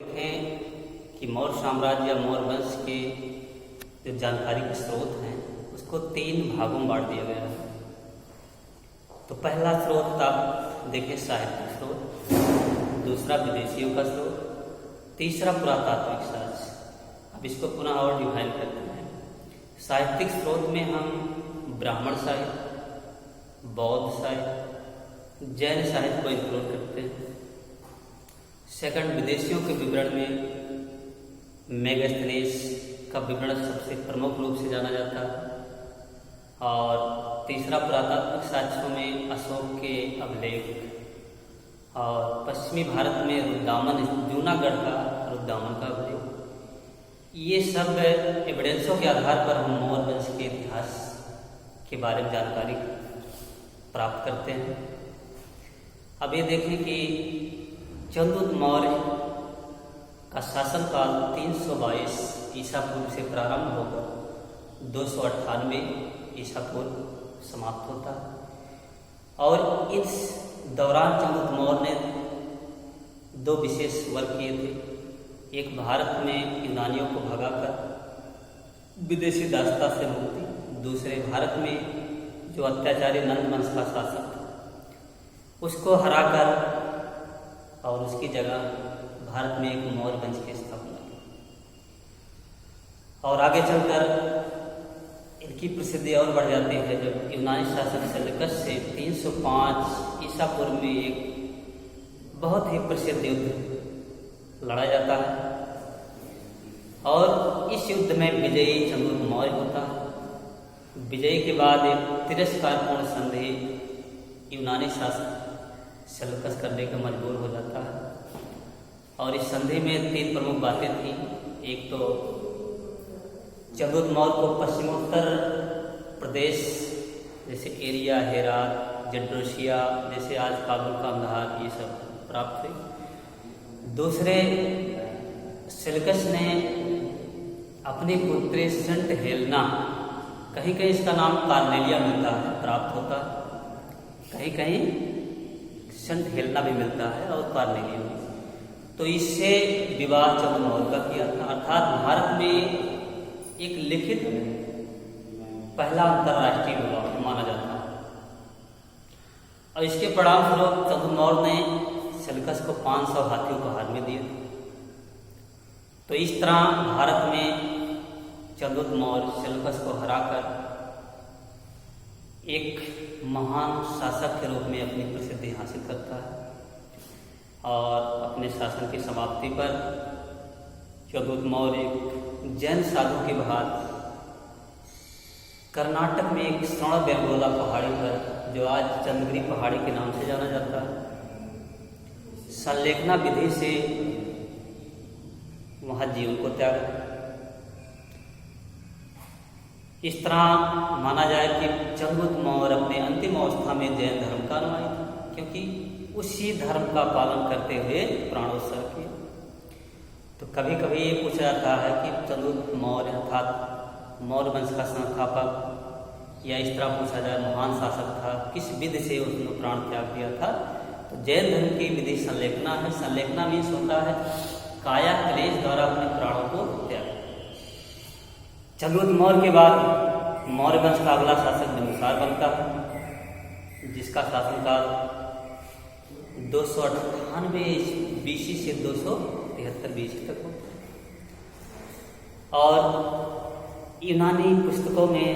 देखें कि मौर्य साम्राज्य या मौर्य वंश के जो जानकारी के स्रोत हैं उसको 3 भागों में बांट दिया गया है। तो पहला स्रोत आप देखें साहित्यिक स्रोत, दूसरा विदेशियों का स्रोत, तीसरा पुरातात्विक साक्ष्य। अब इसको पुनः और डिवाइड करते हैं। साहित्यिक स्रोत में हम ब्राह्मण साहित्य, बौद्ध साहित्य, जैन साहित्य को इंक्लूड करते हैं। सेकंड, विदेशियों के विवरण में मेगास्थनीज का विवरण सबसे प्रमुख रूप से जाना जाता है। और तीसरा, पुरातात्विक साक्ष्यों में अशोक के अभिलेख और पश्चिमी भारत में रुद्दामन, जूनागढ़ का रुद्दामन का अभिलेख। ये सब एविडेंसों के आधार पर हम मौर्य वंश के इतिहास के बारे में जानकारी प्राप्त करते हैं। अब ये देखें कि चंद्रगुप्त मौर्य का शासनकाल 322 ईसा पूर्व से प्रारंभ होकर 298 ईसा पूर्व समाप्त होता है। और इस दौरान चंद्रगुप्त मौर्य ने 2 विशेष वर्क किए थे। एक, भारत में यूनानियों को भगाकर विदेशी दासता से मुक्ति। दूसरे, भारत में जो अत्याचारी नंद वंश का शासक था उसको हराकर और उसकी जगह भारत में एक मौर्य वंश की स्थापना की। और आगे चलकर इनकी प्रसिद्धि और बढ़ जाती है जब यूनानी शासक सेल्यूकस से 305 ईसा पूर्व में एक बहुत ही प्रसिद्ध युद्ध लड़ा जाता है। और इस युद्ध में विजयी चंद्रगुप्त मौर्य होता है। विजयी के बाद एक तिरस्कारपूर्ण संधि यूनानी शासक सेल्यूकस करने का मजबूर हो जाता है। और इस संधि में 3 प्रमुख बातें थीं। एक तो चंद्रगुप्त मौर्य को पश्चिमोत्तर प्रदेश जैसे एरिया, हेरात, जड्रोसिया जैसे आज काबुल का अंधार, ये सब प्राप्त हुई। दूसरे, सेल्यूकस ने अपनी पुत्री सेंट हेलेना, कहीं कहीं इसका नाम कार्नेलिया मिलता है, प्राप्त होता है, कहीं कहीं सेंट हेलेना भी मिलता है और कार्नेलिया भी। तो इससे विवाह चंद्रगुप्त मौर्य का किया था। अर्थात भारत में एक लिखित पहला अंतर्राष्ट्रीय विवाह माना जाता है। और इसके परिणाम स्वरूप चंद्रगुप्त मौर्य ने सेल्यूकस को 500 हाथी उपहार में दिए। तो इस तरह भारत में चंद्रगुप्त मौर्य सेल्यूकस को हराकर एक महान शासक के रूप में अपनी प्रसिद्धि हासिल करता है। और अपने शासन की समाप्ति पर चंद्रगुप्त मौर्य जैन साधु के बाद कर्नाटक में एक श्रवणबेलगोला पहाड़ी पर, जो आज चंद्रगिरी पहाड़ी के नाम से जाना जाता है, संलेखना विधि से वहाँ जीवन को त्यागा। इस तरह माना जाए कि चंद्रगुप्त मौर्य अपने अंतिम अवस्था में जैन धर्म का अनुयायी था, क्योंकि उसी धर्म का पालन करते हुए प्राणोत्सर्ग किया। तो कभी कभी ये पूछा जाता है कि चंद्रगुप्त मौर्य अर्थात मौर्य वंश का संस्थापक, या इस तरह पूछा जाए महान शासक था, किस विधि से उसने प्राण त्याग दिया था। तो जैन धर्म की विधि संलेखना है। संलेखना मीन्स होता है काया क्लेश द्वारा अपने प्राणों को त्याग। चंद्रगुप्त मौर्य के बाद मौर्य वंश का अगला शासक बिंदुसार बनता है, जिसका शासनकाल 298 BC से 273 BC तक होता है। और यूनानी पुस्तकों में